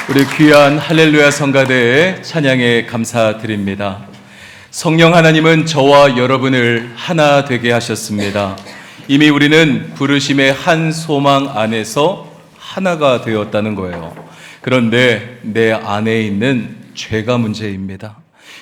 우리 귀한 할렐루야 성가대에 찬양에 감사드립니다. 성령 하나님은 저와 여러분을 하나 되게 하셨습니다. 이미 우리는 부르심의 한 소망 안에서 하나가 되었다는 거예요. 그런데 내 안에 있는 죄가 문제입니다.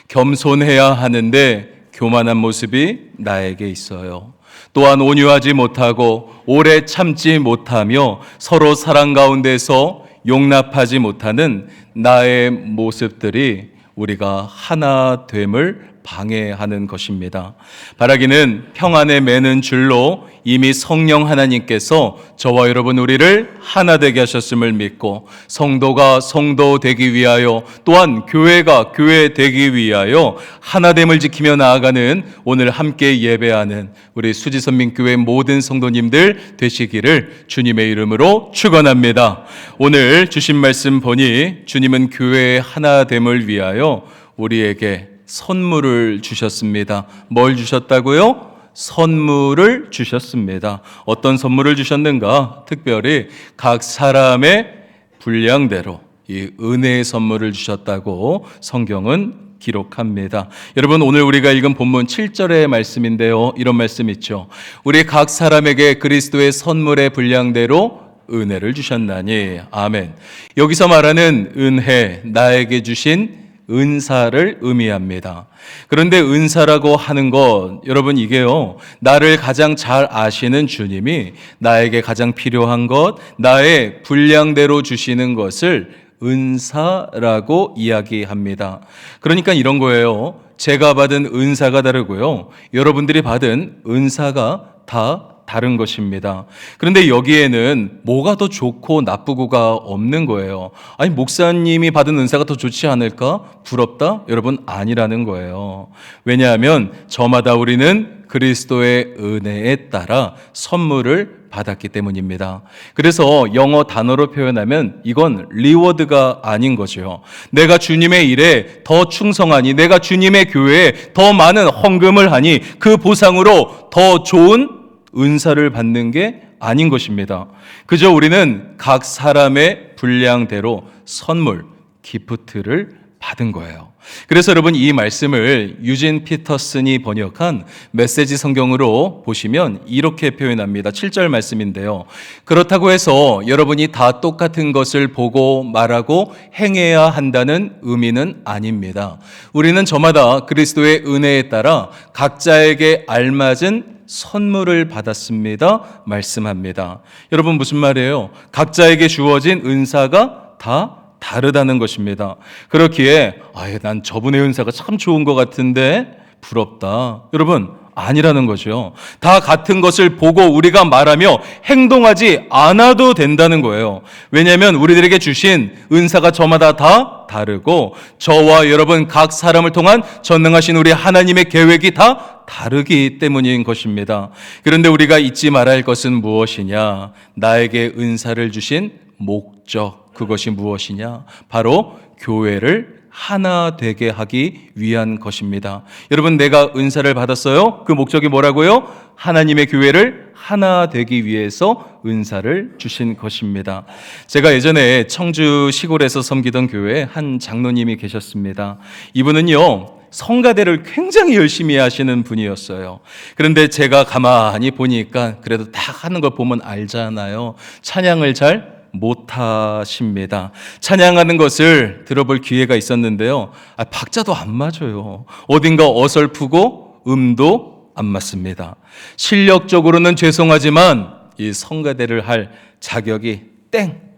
겸손해야 하는데 교만한 모습이 나에게 있어요. 또한 온유하지 못하고 오래 참지 못하며 서로 사랑 가운데서 용납하지 못하는 나의 모습들이 우리가 하나됨을 방해하는 것입니다. 바라기는 평안에 매는 줄로 이미 성령 하나님께서 저와 여러분 우리를 하나 되게 하셨음을 믿고 성도가 성도 되기 위하여 또한 교회가 교회 되기 위하여 하나됨을 지키며 나아가는 오늘 함께 예배하는 우리 수지선민교회 모든 성도님들 되시기를 주님의 이름으로 축원합니다. 오늘 주신 말씀 보니 주님은 교회의 하나됨을 위하여 우리에게 선물을 주셨습니다. 뭘 주셨다고요? 선물을 주셨습니다. 어떤 선물을 주셨는가? 특별히 각 사람의 분량대로 이 은혜의 선물을 주셨다고 성경은 기록합니다. 여러분, 오늘 우리가 읽은 본문 7절의 말씀인데요. 이런 말씀 있죠. 우리 각 사람에게 그리스도의 선물의 분량대로 은혜를 주셨나니. 아멘. 여기서 말하는 은혜, 나에게 주신 은사를 의미합니다. 그런데 은사라고 하는 것, 여러분 이게요, 나를 가장 잘 아시는 주님이 나에게 가장 필요한 것, 나의 분량대로 주시는 것을 은사라고 이야기합니다. 그러니까 이런 거예요. 제가 받은 은사가 다르고요, 여러분들이 받은 은사가 다 다른 것입니다. 그런데 여기에는 뭐가 더 좋고 나쁘고가 없는 거예요. 아니, 목사님이 받은 은사가 더 좋지 않을까? 부럽다? 여러분, 아니라는 거예요. 왜냐하면 저마다 우리는 그리스도의 은혜에 따라 선물을 받았기 때문입니다. 그래서 영어 단어로 표현하면 이건 리워드가 아닌 거죠. 내가 주님의 일에 더 충성하니, 내가 주님의 교회에 더 많은 헌금을 하니 그 보상으로 더 좋은 은사를 받는 게 아닌 것입니다. 그저 우리는 각 사람의 분량대로 선물, 기프트를 받은 거예요. 그래서 여러분, 이 말씀을 유진 피터슨이 번역한 메시지 성경으로 보시면 이렇게 표현합니다. 7절 말씀인데요. 그렇다고 해서 여러분이 다 똑같은 것을 보고 말하고 행해야 한다는 의미는 아닙니다. 우리는 저마다 그리스도의 은혜에 따라 각자에게 알맞은 선물을 받았습니다. 말씀합니다. 여러분, 무슨 말이에요? 각자에게 주어진 은사가 다 다르다는 것입니다. 그렇기에 난 저분의 은사가 참 좋은 것 같은데 부럽다. 여러분, 아니라는 거죠. 다 같은 것을 보고 우리가 말하며 행동하지 않아도 된다는 거예요. 왜냐하면 우리들에게 주신 은사가 저마다 다 다르고 저와 여러분 각 사람을 통한 전능하신 우리 하나님의 계획이 다 다르기 때문인 것입니다. 그런데 우리가 잊지 말아야 할 것은 무엇이냐? 나에게 은사를 주신 목적, 그것이 무엇이냐? 바로 교회를 하나 되게 하기 위한 것입니다. 여러분, 내가 은사를 받았어요? 그 목적이 뭐라고요? 하나님의 교회를 하나 되기 위해서 은사를 주신 것입니다. 제가 예전에 청주 시골에서 섬기던 교회에 한 장로님이 계셨습니다. 이분은요, 성가대를 굉장히 열심히 하시는 분이었어요. 그런데 제가 가만히 보니까 그래도 다 하는 걸 보면 알잖아요. 찬양을 잘 못하십니다. 찬양하는 것을 들어볼 기회가 있었는데요, 박자도 안 맞아요. 어딘가 어설프고 음도 안 맞습니다. 실력적으로는 죄송하지만 이 성가대를 할 자격이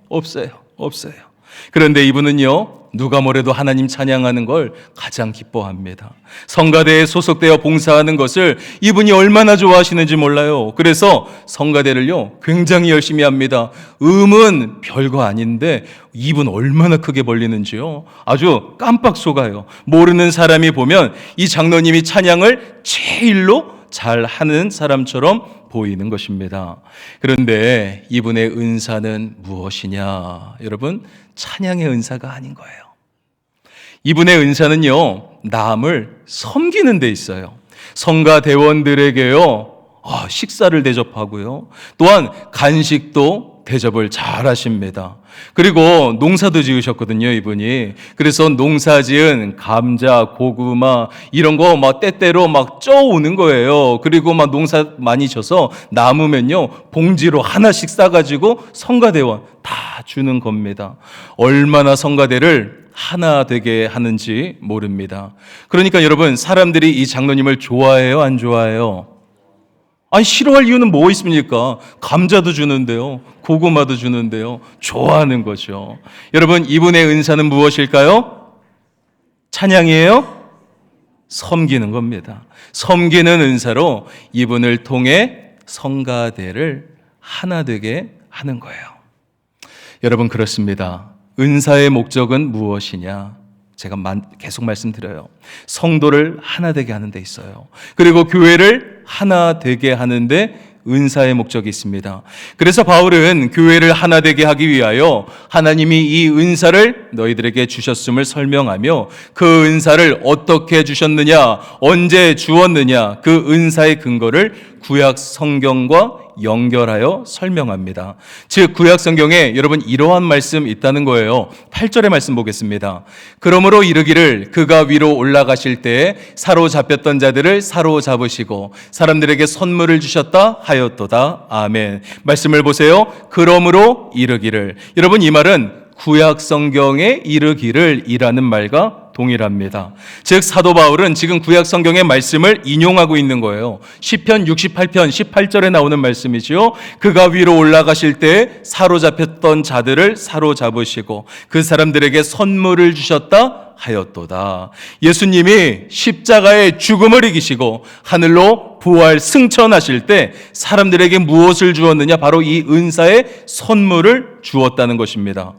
없어요. 그런데 이분은요, 누가 뭐래도 하나님 찬양하는 걸 가장 기뻐합니다. 성가대에 소속되어 봉사하는 것을 이분이 얼마나 좋아하시는지 몰라요. 그래서 성가대를요, 굉장히 열심히 합니다. 음은 별거 아닌데 입은 얼마나 크게 벌리는지요. 아주 깜빡 속아요. 모르는 사람이 보면 이 장로님이 찬양을 제일로 잘 하는 사람처럼 보이는 것입니다. 그런데 이분의 은사는 무엇이냐? 여러분, 찬양의 은사가 아닌 거예요. 이분의 은사는요, 남을 섬기는 데 있어요. 성가대원들에게요, 식사를 대접하고요, 또한 간식도 대접을 잘 하십니다. 그리고 농사도 지으셨거든요, 이분이. 그래서 농사 지은 감자, 고구마 이런 거 막 때때로 막 쪄오는 거예요. 그리고 막 농사 많이 져서 남으면요, 봉지로 하나씩 싸가지고 성가대원 다 주는 겁니다. 얼마나 성가대를 하나 되게 하는지 모릅니다. 그러니까 여러분, 사람들이 이 장로님을 좋아해요, 안 좋아해요? 아니, 싫어할 이유는 뭐 있습니까? 감자도 주는데요, 고구마도 주는데요. 좋아하는 거죠. 여러분, 이분의 은사는 무엇일까요? 찬양이에요? 섬기는 겁니다. 섬기는 은사로 이분을 통해 성가대를 하나 되게 하는 거예요. 여러분, 그렇습니다. 은사의 목적은 무엇이냐? 제가 계속 말씀드려요. 성도를 하나 되게 하는 데 있어요. 그리고 교회를 하나 되게 하는데 은사의 목적이 있습니다. 그래서 바울은 교회를 하나 되게 하기 위하여 하나님이 이 은사를 너희들에게 주셨음을 설명하며 그 은사를 어떻게 주셨느냐, 언제 주었느냐, 그 은사의 근거를 구약 성경과 연결하여 설명합니다. 즉 구약 성경에 여러분 이러한 말씀 있다는 거예요. 8절의 말씀 보겠습니다. 그러므로 이르기를 그가 위로 올라가실 때에 사로잡혔던 자들을 사로잡으시고 사람들에게 선물을 주셨다 하였도다. 아멘. 말씀을 보세요. 그러므로 이르기를. 여러분, 이 말은 구약 성경에 이르기를 이라는 말과 동일합니다. 즉 사도 바울은 지금 구약 성경의 말씀을 인용하고 있는 거예요. 시편 68편 18절에 나오는 말씀이죠. 그가 위로 올라가실 때 사로잡혔던 자들을 사로잡으시고 그 사람들에게 선물을 주셨다 하였도다. 예수님이 십자가의 죽음을 이기시고 하늘로 부활 승천하실 때 사람들에게 무엇을 주었느냐? 바로 이 은사의 선물을 주었다는 것입니다.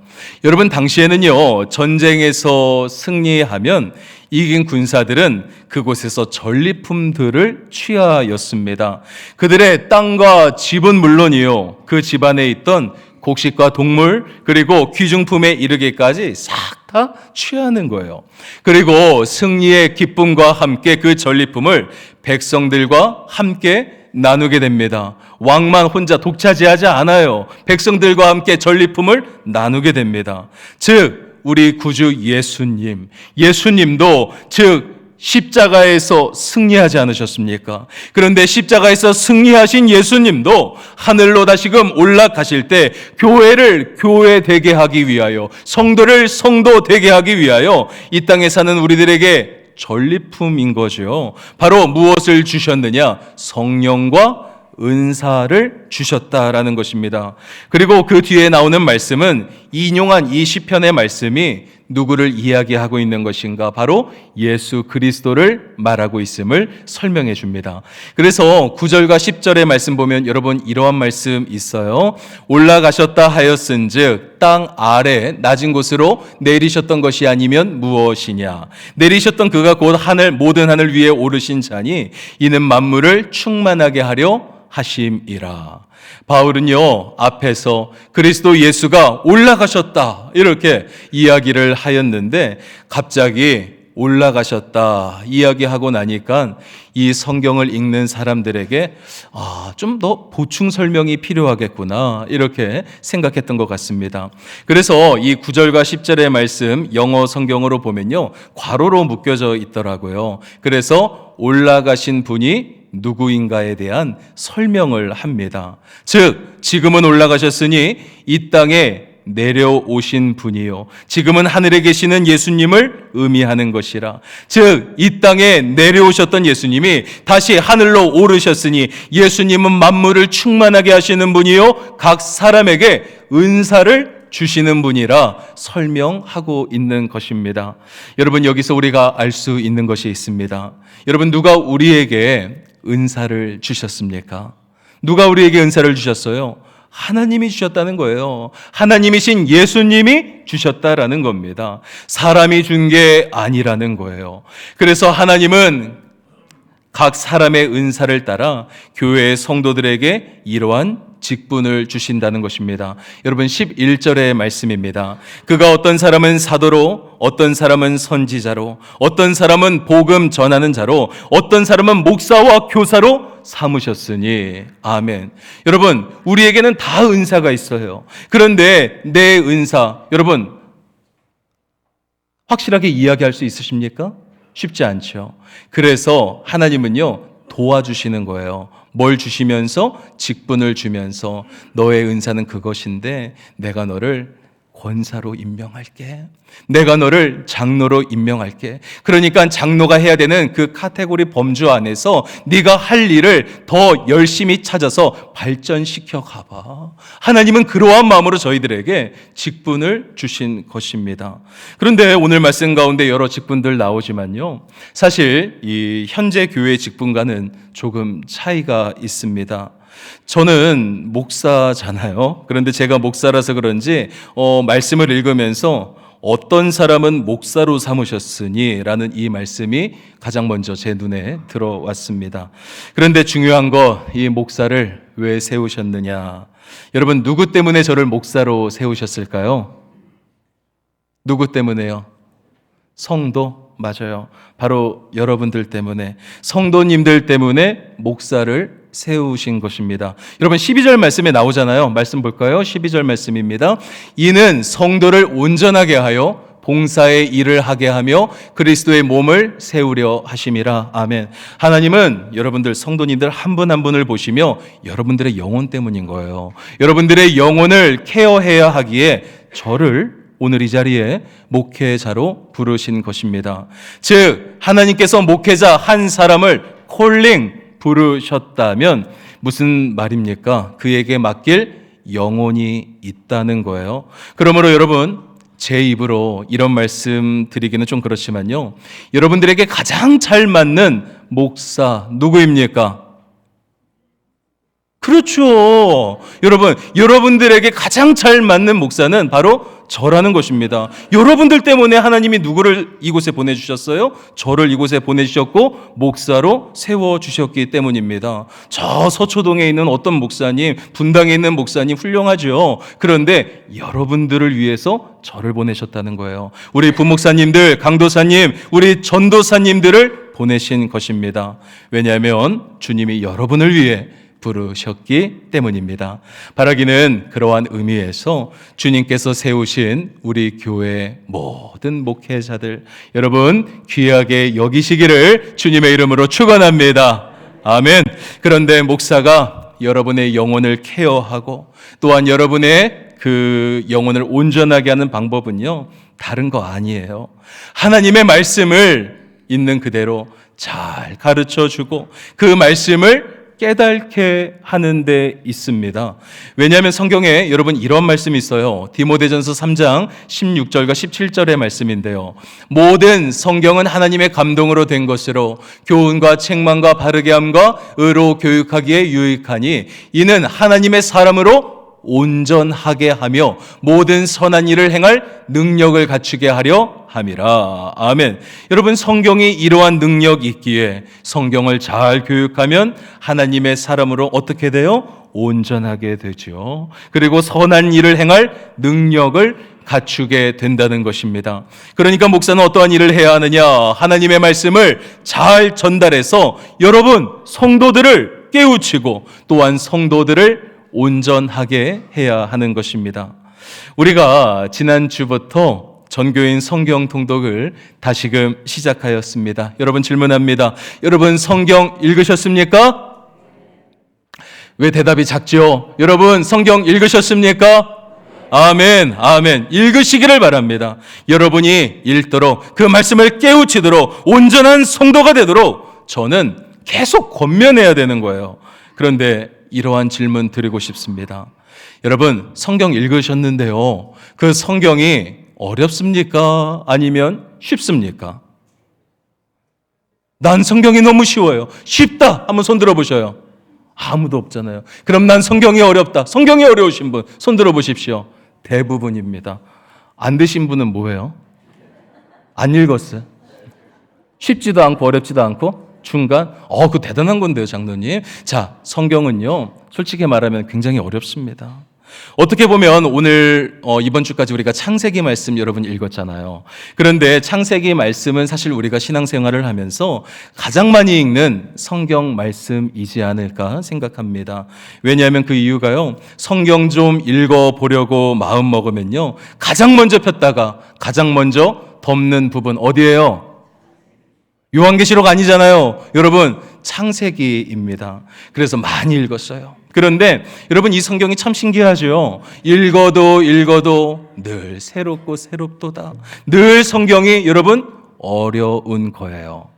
여러분, 당시에는요, 전쟁에서 승리하면 이긴 군사들은 그곳에서 전리품들을 취하였습니다. 그들의 땅과 집은 물론이요, 그 집안에 있던 곡식과 동물 그리고 귀중품에 이르기까지 싹 다 취하는 거예요. 그리고 승리의 기쁨과 함께 그 전리품을 백성들과 함께 나누게 됩니다. 왕만 혼자 독차지하지 않아요. 백성들과 함께 전리품을 나누게 됩니다. 즉 우리 구주 예수님도 즉 십자가에서 승리하지 않으셨습니까? 그런데 십자가에서 승리하신 예수님도 하늘로 다시금 올라가실 때 교회를 교회 되게 하기 위하여, 성도를 성도 되게 하기 위하여 이 땅에 사는 우리들에게 전리품인 거죠. 바로 무엇을 주셨느냐? 성령과 은사를 주셨다라는 것입니다. 그리고 그 뒤에 나오는 말씀은 인용한 이 시편의 말씀이 누구를 이야기하고 있는 것인가? 바로 예수 그리스도를 말하고 있음을 설명해 줍니다. 그래서 9절과 10절의 말씀 보면 여러분 이러한 말씀 있어요. 올라가셨다 하였은즉 땅 아래 낮은 곳으로 내리셨던 것이 아니면 무엇이냐? 내리셨던 그가 곧 하늘 모든 하늘 위에 오르신 자니 이는 만물을 충만하게 하려 하심이라. 바울은요, 앞에서 그리스도 예수가 올라가셨다 이렇게 이야기를 하였는데 갑자기 올라가셨다 이야기하고 나니까 이 성경을 읽는 사람들에게 좀 더 보충 설명이 필요하겠구나 이렇게 생각했던 것 같습니다. 그래서 이 9절과 10절의 말씀 영어 성경으로 보면요, 괄호로 묶여져 있더라고요. 그래서 올라가신 분이 누구인가에 대한 설명을 합니다. 즉 지금은 올라가셨으니 이 땅에 내려오신 분이요, 지금은 하늘에 계시는 예수님을 의미하는 것이라. 즉 이 땅에 내려오셨던 예수님이 다시 하늘로 오르셨으니 예수님은 만물을 충만하게 하시는 분이요, 각 사람에게 은사를 주시는 분이라 설명하고 있는 것입니다. 여러분, 여기서 우리가 알 수 있는 것이 있습니다. 여러분, 누가 우리에게 은사를 주셨습니까? 누가 우리에게 은사를 주셨어요? 하나님이 주셨다는 거예요. 하나님이신 예수님이 주셨다라는 겁니다. 사람이 준 게 아니라는 거예요. 그래서 하나님은 각 사람의 은사를 따라 교회의 성도들에게 이러한 직분을 주신다는 것입니다. 여러분 11절의 말씀입니다. 그가 어떤 사람은 사도로, 어떤 사람은 선지자로, 어떤 사람은 복음 전하는 자로, 어떤 사람은 목사와 교사로 삼으셨으니. 아멘. 여러분, 우리에게는 다 은사가 있어요. 그런데 내 은사, 여러분, 확실하게 이야기할 수 있으십니까? 쉽지 않죠. 그래서 하나님은요, 도와주시는 거예요. 뭘 주시면서? 직분을 주면서 너의 은사는 그것인데 내가 너를 권사로 임명할게. 내가 너를 장로로 임명할게. 그러니까 장로가 해야 되는 그 카테고리 범주 안에서 네가 할 일을 더 열심히 찾아서 발전시켜 가봐. 하나님은 그러한 마음으로 저희들에게 직분을 주신 것입니다. 그런데 오늘 말씀 가운데 여러 직분들 나오지만요, 사실 이 현재 교회 직분과는 조금 차이가 있습니다. 저는 목사잖아요. 그런데 제가 목사라서 그런지 말씀을 읽으면서 어떤 사람은 목사로 삼으셨으니 라는 이 말씀이 가장 먼저 제 눈에 들어왔습니다. 그런데 중요한 거, 이 목사를 왜 세우셨느냐. 여러분, 누구 때문에 저를 목사로 세우셨을까요? 누구 때문에요? 성도? 맞아요. 바로 여러분들 때문에, 성도님들 때문에 목사를 세우신 것입니다. 여러분, 12절 말씀에 나오잖아요. 말씀 볼까요? 12절 말씀입니다. 이는 성도를 온전하게 하여 봉사의 일을 하게 하며 그리스도의 몸을 세우려 하심이라. 아멘. 하나님은 여러분들 성도님들 한 분 한 분을 보시며 여러분들의 영혼 때문인 거예요. 여러분들의 영혼을 케어해야 하기에 저를 오늘 이 자리에 목회자로 부르신 것입니다. 즉, 하나님께서 목회자 한 사람을 콜링 부르셨다면 무슨 말입니까? 그에게 맡길 영혼이 있다는 거예요. 그러므로 여러분, 제 입으로 이런 말씀 드리기는 좀 그렇지만요, 여러분들에게 가장 잘 맞는 목사 누구입니까? 그렇죠. 여러분, 여러분들에게 가장 잘 맞는 목사는 바로 저라는 것입니다. 여러분들 때문에 하나님이 누구를 이곳에 보내주셨어요? 저를 이곳에 보내주셨고 목사로 세워주셨기 때문입니다. 저 서초동에 있는 어떤 목사님, 분당에 있는 목사님 훌륭하죠. 그런데 여러분들을 위해서 저를 보내셨다는 거예요. 우리 부목사님들, 강도사님, 우리 전도사님들을 보내신 것입니다. 왜냐하면 주님이 여러분을 위해 부르셨기 때문입니다. 바라기는 그러한 의미에서 주님께서 세우신 우리 교회 모든 목회자들, 여러분 귀하게 여기시기를 주님의 이름으로 축원합니다. 아멘. 그런데 목사가 여러분의 영혼을 케어하고 또한 여러분의 그 영혼을 온전하게 하는 방법은요, 다른 거 아니에요. 하나님의 말씀을 있는 그대로 잘 가르쳐 주고 그 말씀을 깨닫게 하는 데 있습니다. 왜냐하면 성경에 여러분 이런 말씀이 있어요. 디모데전서 3장 16절과 17절의 말씀인데요. 모든 성경은 하나님의 감동으로 된 것으로 교훈과 책망과 바르게 함과 의로 교육하기에 유익하니 이는 하나님의 사람으로 온전하게 하며 모든 선한 일을 행할 능력을 갖추게 하려 함이라. 아멘. 여러분, 성경이 이러한 능력이 있기에 성경을 잘 교육하면 하나님의 사람으로 어떻게 돼요? 온전하게 되죠. 그리고 선한 일을 행할 능력을 갖추게 된다는 것입니다. 그러니까 목사는 어떠한 일을 해야 하느냐? 하나님의 말씀을 잘 전달해서 여러분 성도들을 깨우치고 또한 성도들을 온전하게 해야 하는 것입니다. 우리가 지난주부터 전교인 성경 통독을 다시금 시작하였습니다. 여러분 질문합니다. 여러분 성경 읽으셨습니까? 왜 대답이 작죠? 여러분 성경 읽으셨습니까? 아멘, 아멘. 읽으시기를 바랍니다. 여러분이 읽도록 그 말씀을 깨우치도록 온전한 성도가 되도록 저는 계속 권면해야 되는 거예요. 그런데 이러한 질문 드리고 싶습니다. 여러분 성경 읽으셨는데요, 그 성경이 어렵습니까? 아니면 쉽습니까? 난 성경이 너무 쉬워요. 쉽다 한번 손 들어보셔요. 아무도 없잖아요. 그럼 난 성경이 어렵다. 성경이 어려우신 분 손 들어보십시오. 대부분입니다. 안 되신 분은 뭐예요? 안 읽었어요. 쉽지도 않고 어렵지도 않고 중간? 그거 대단한 건데요, 장로님. 자, 성경은요, 솔직히 말하면 굉장히 어렵습니다. 어떻게 보면 오늘 이번 주까지 우리가 창세기 말씀 여러분 읽었잖아요. 그런데 창세기 말씀은 사실 우리가 신앙생활을 하면서 가장 많이 읽는 성경 말씀이지 않을까 생각합니다. 왜냐하면 그 이유가요, 성경 좀 읽어보려고 마음 먹으면요, 가장 먼저 폈다가 가장 먼저 덮는 부분 어디예요? 요한계시록 아니잖아요. 여러분, 창세기입니다. 그래서 많이 읽었어요. 그런데 여러분, 이 성경이 참 신기하죠. 읽어도 늘 새롭고 새롭도다. 늘 성경이 여러분 어려운 거예요.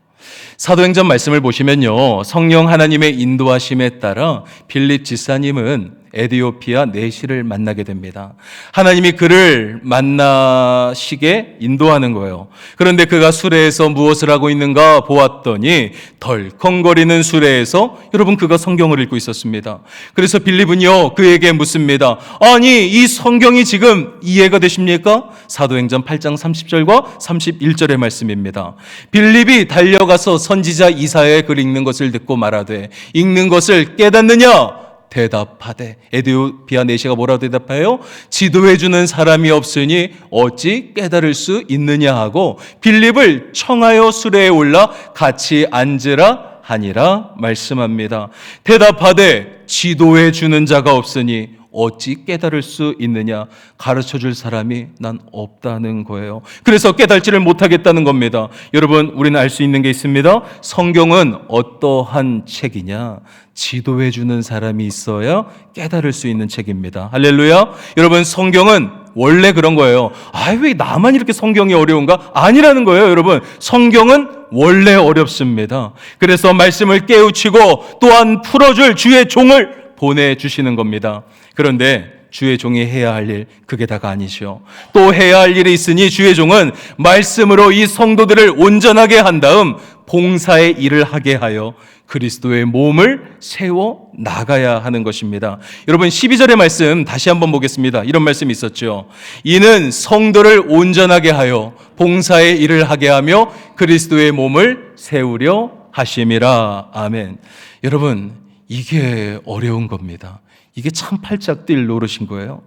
사도행전 말씀을 보시면요, 성령 하나님의 인도하심에 따라 빌립 지사님은 에디오피아 내시를 만나게 됩니다. 하나님이 그를 만나시게 인도하는 거예요. 그런데 그가 수레에서 무엇을 하고 있는가 보았더니 덜컹거리는 수레에서 여러분 그가 성경을 읽고 있었습니다. 그래서 빌립은요 그에게 묻습니다. 아니, 이 성경이 지금 이해가 되십니까? 사도행전 8장 30절과 31절의 말씀입니다. 빌립이 달려가서 선지자 이사야의 글 읽는 것을 듣고 말하되 읽는 것을 깨닫느냐? 대답하되, 에디오피아 내시가 뭐라고 대답해요? 지도해주는 사람이 없으니 어찌 깨달을 수 있느냐 하고 빌립을 청하여 수레에 올라 같이 앉으라 하니라 말씀합니다. 대답하되 지도해주는 자가 없으니 어찌 깨달을 수 있느냐? 가르쳐줄 사람이 난 없다는 거예요. 그래서 깨달지를 못하겠다는 겁니다. 여러분, 우리는 알 수 있는 게 있습니다. 성경은 어떠한 책이냐? 지도해주는 사람이 있어야 깨달을 수 있는 책입니다. 할렐루야. 여러분, 성경은 원래 그런 거예요. 왜 나만 이렇게 성경이 어려운가? 아니라는 거예요. 여러분, 성경은 원래 어렵습니다. 그래서 말씀을 깨우치고 또한 풀어줄 주의 종을 보내주시는 겁니다. 그런데 주의 종이 해야 할 일, 그게 다가 아니죠. 또 해야 할 일이 있으니 주의 종은 말씀으로 이 성도들을 온전하게 한 다음 봉사의 일을 하게 하여 그리스도의 몸을 세워 나가야 하는 것입니다. 여러분, 12절의 말씀 다시 한번 보겠습니다. 이런 말씀이 있었죠. 이는 성도를 온전하게 하여 봉사의 일을 하게 하며 그리스도의 몸을 세우려 하심이라. 아멘. 여러분, 이게 어려운 겁니다. 이게 참 팔짝 뛸 노릇인 거예요.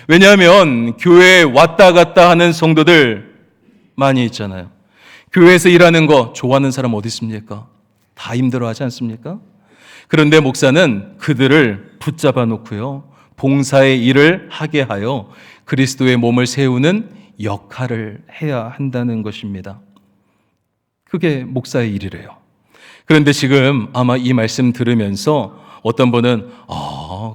왜냐하면 교회에 왔다 갔다 하는 성도들 많이 있잖아요. 교회에서 일하는 거 좋아하는 사람 어디 있습니까? 다 힘들어하지 않습니까? 그런데 목사는 그들을 붙잡아 놓고요, 봉사의 일을 하게 하여 그리스도의 몸을 세우는 역할을 해야 한다는 것입니다. 그게 목사의 일이래요. 그런데 지금 아마 이 말씀 들으면서 어떤 분은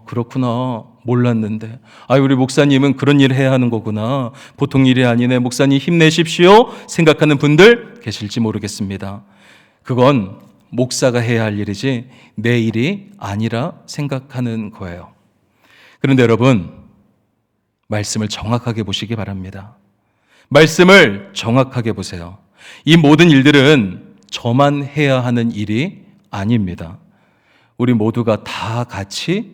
그렇구나, 몰랐는데, 우리 목사님은 그런 일을 해야 하는 거구나, 보통 일이 아니네, 목사님 힘내십시오 생각하는 분들 계실지 모르겠습니다. 그건 목사가 해야 할 일이지 내 일이 아니라 생각하는 거예요. 그런데 여러분, 말씀을 정확하게 보시기 바랍니다. 말씀을 정확하게 보세요. 이 모든 일들은 저만 해야 하는 일이 아닙니다. 우리 모두가 다 같이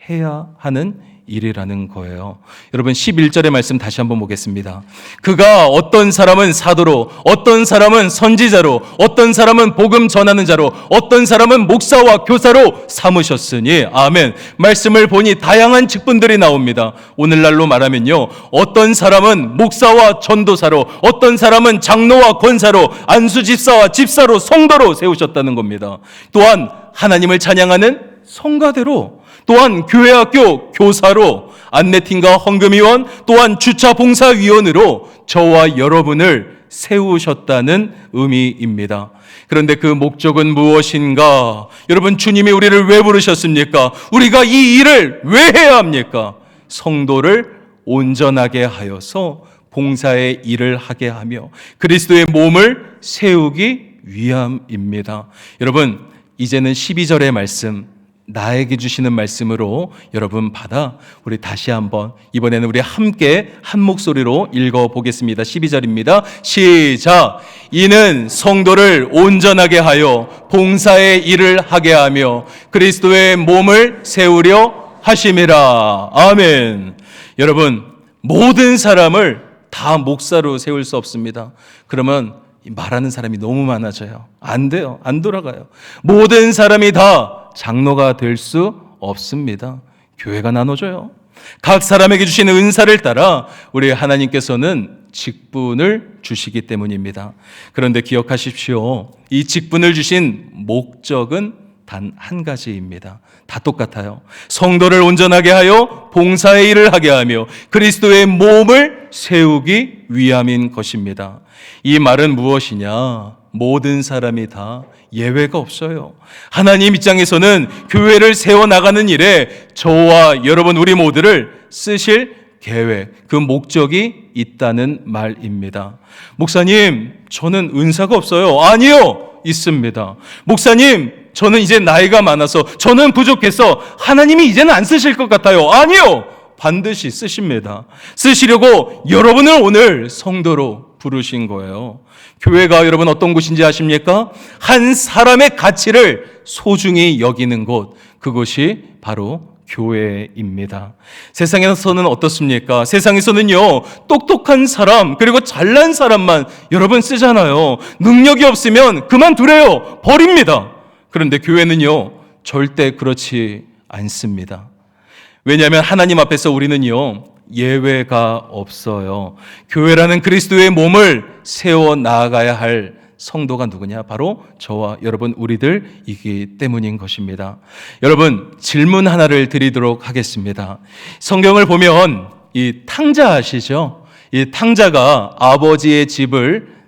해야 하는 일이라는 거예요. 여러분, 11절의 말씀 다시 한번 보겠습니다. 그가 어떤 사람은 사도로, 어떤 사람은 선지자로, 어떤 사람은 복음 전하는 자로, 어떤 사람은 목사와 교사로 삼으셨으니. 아멘. 말씀을 보니 다양한 직분들이 나옵니다. 오늘날로 말하면요, 어떤 사람은 목사와 전도사로, 어떤 사람은 장로와 권사로, 안수집사와 집사로, 성도로 세우셨다는 겁니다. 또한 하나님을 찬양하는 성가대로, 또한 교회학교 교사로, 안내팀과 헌금위원, 또한 주차봉사위원으로 저와 여러분을 세우셨다는 의미입니다. 그런데 그 목적은 무엇인가? 여러분, 주님이 우리를 왜 부르셨습니까? 우리가 이 일을 왜 해야 합니까? 성도를 온전하게 하여서 봉사의 일을 하게 하며 그리스도의 몸을 세우기 위함입니다. 여러분, 이제는 12절의 말씀, 나에게 주시는 말씀으로 여러분 받아 우리 다시 한번, 이번에는 우리 함께 한 목소리로 읽어보겠습니다. 12절입니다. 시작. 이는 성도를 온전하게 하여 봉사의 일을 하게 하며 그리스도의 몸을 세우려 하심이라. 아멘. 여러분, 모든 사람을 다 목사로 세울 수 없습니다. 그러면 말하는 사람이 너무 많아져요. 안 돼요. 안 돌아가요. 모든 사람이 다 장로가 될 수 없습니다. 교회가 나눠져요. 각 사람에게 주시는 은사를 따라 우리 하나님께서는 직분을 주시기 때문입니다. 그런데 기억하십시오. 이 직분을 주신 목적은 단 한 가지입니다. 다 똑같아요. 성도를 온전하게 하여 봉사의 일을 하게 하며 그리스도의 몸을 세우기 위함인 것입니다. 이 말은 무엇이냐? 모든 사람이 다 예외가 없어요. 하나님 입장에서는 교회를 세워나가는 일에 저와 여러분 우리 모두를 쓰실 계획, 그 목적이 있다는 말입니다. 목사님, 저는 은사가 없어요. 아니요, 있습니다. 목사님, 저는 이제 나이가 많아서 저는 부족해서 하나님이 이제는 안 쓰실 것 같아요. 아니요, 반드시 쓰십니다. 쓰시려고 여러분을 오늘 성도로 부르신 거예요. 교회가 여러분 어떤 곳인지 아십니까? 한 사람의 가치를 소중히 여기는 곳, 그것이 바로 교회입니다. 세상에서는 어떻습니까? 세상에서는요, 똑똑한 사람, 그리고 잘난 사람만 여러분 쓰잖아요. 능력이 없으면 그만두래요. 버립니다. 그런데 교회는요, 절대 그렇지 않습니다. 왜냐하면 하나님 앞에서 우리는요, 예외가 없어요. 교회라는 그리스도의 몸을 세워 나아가야 할 성도가 누구냐? 바로 저와 여러분 우리들이기 때문인 것입니다. 여러분, 질문 하나를 드리도록 하겠습니다. 성경을 보면 이 탕자 아시죠? 이 탕자가 아버지의 집을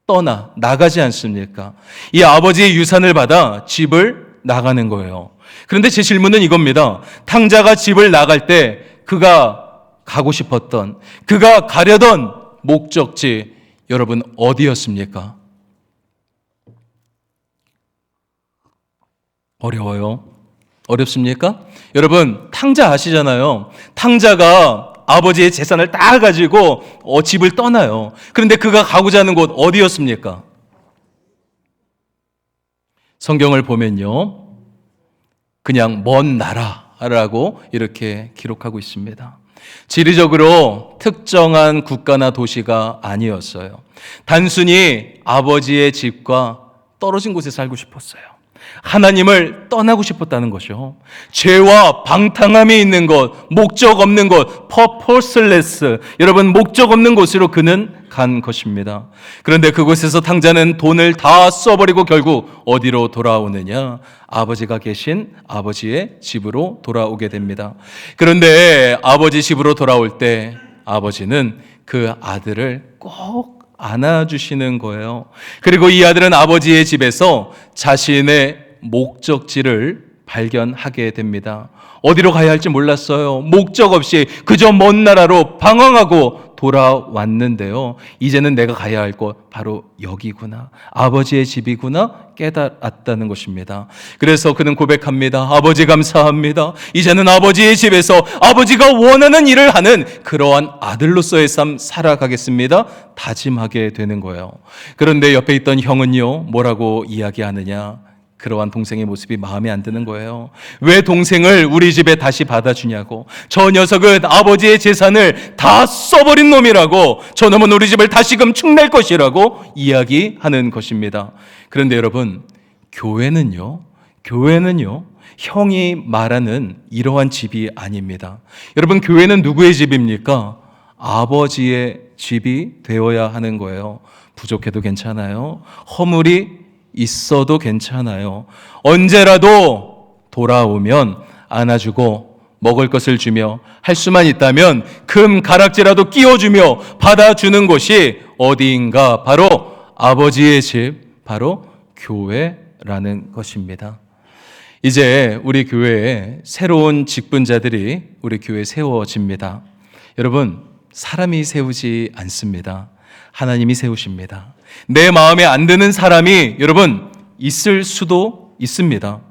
떠나 나가지 않습니까? 이 아버지의 유산을 받아 집을 나가는 거예요. 그런데 제 질문은 이겁니다. 탕자가 집을 나갈 때 그가 가고 싶었던, 그가 가려던 목적지, 여러분 어디였습니까? 어려워요? 어렵습니까? 여러분, 탕자 아시잖아요. 탕자가 아버지의 재산을 다 가지고 집을 떠나요. 그런데 그가 가고자 하는 곳 어디였습니까? 성경을 보면요, 그냥 먼 나라라고 이렇게 기록하고 있습니다. 지리적으로 특정한 국가나 도시가 아니었어요. 단순히 아버지의 집과 떨어진 곳에 살고 싶었어요. 하나님을 떠나고 싶었다는 것이요. 죄와 방탕함이 있는 곳, 목적 없는 곳, purposeless, 여러분 목적 없는 곳으로 그는 간 것입니다. 그런데 그곳에서 탕자는 돈을 다 써버리고 결국 어디로 돌아오느냐? 아버지가 계신 아버지의 집으로 돌아오게 됩니다. 그런데 아버지 집으로 돌아올 때 아버지는 그 아들을 꼭 안아주시는 거예요. 그리고 이 아들은 아버지의 집에서 자신의 목적지를 발견하게 됩니다. 어디로 가야 할지 몰랐어요. 목적 없이 그저 먼 나라로 방황하고 돌아왔는데요. 이제는 내가 가야 할 곳 바로 여기구나. 아버지의 집이구나 깨달았다는 것입니다. 그래서 그는 고백합니다. 아버지 감사합니다. 이제는 아버지의 집에서 아버지가 원하는 일을 하는 그러한 아들로서의 삶 살아가겠습니다. 다짐하게 되는 거예요. 그런데 옆에 있던 형은요, 뭐라고 이야기하느냐? 그러한 동생의 모습이 마음에 안 드는 거예요. 왜 동생을 우리 집에 다시 받아주냐고. 저 녀석은 아버지의 재산을 다 써버린 놈이라고. 저놈은 우리 집을 다시금 축낼 것이라고 이야기하는 것입니다. 그런데 여러분, 교회는요, 형이 말하는 이러한 집이 아닙니다. 여러분, 교회는 누구의 집입니까? 아버지의 집이 되어야 하는 거예요. 부족해도 괜찮아요. 허물이 있어도 괜찮아요. 언제라도 돌아오면 안아주고 먹을 것을 주며 할 수만 있다면 금 가락지라도 끼워주며 받아주는 곳이 어디인가? 바로 아버지의 집, 바로 교회라는 것입니다. 이제 우리 교회에 새로운 직분자들이 우리 교회에 세워집니다. 여러분, 사람이 세우지 않습니다. 하나님이 세우십니다. 내 마음에 안 드는 사람이 여러분 있을 수도 있습니다.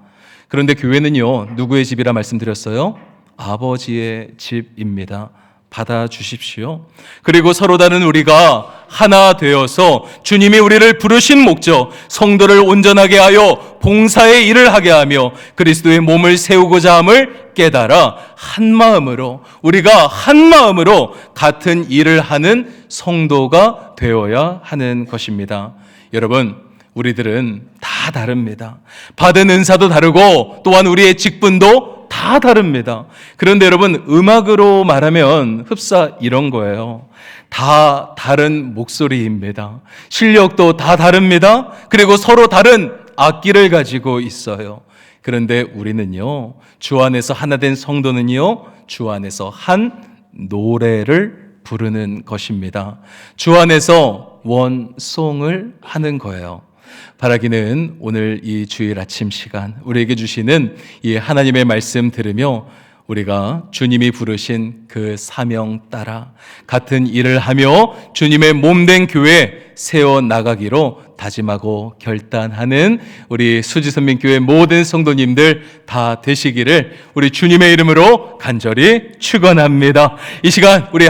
그런데 교회는요, 누구의 집이라 말씀드렸어요? 아버지의 집입니다. 받아주십시오. 그리고 서로 다른 우리가 하나 되어서 주님이 우리를 부르신 목적, 성도를 온전하게 하여 봉사의 일을 하게 하며 그리스도의 몸을 세우고자 함을 깨달아 한 마음으로, 우리가 한 마음으로 같은 일을 하는 성도가 되어야 하는 것입니다. 여러분, 우리들은 다 다릅니다. 받은 은사도 다르고 또한 우리의 직분도 다 다릅니다. 그런데 여러분, 음악으로 말하면 흡사 이런 거예요. 다 다른 목소리입니다. 실력도 다 다릅니다. 그리고 서로 다른 악기를 가지고 있어요. 그런데 우리는요, 주 안에서 하나 된 성도는요, 주 안에서 한 노래를 부르는 것입니다. 주 안에서 원송을 하는 거예요. 바라기는 오늘 이 주일 아침 시간 우리에게 주시는 이 하나님의 말씀 들으며 우리가 주님이 부르신 그 사명 따라 같은 일을 하며 주님의 몸된 교회 세워나가기로 다짐하고 결단하는 우리 수지선민교회 모든 성도님들 다 되시기를 우리 주님의 이름으로 간절히 축원합니다. 이 시간 우리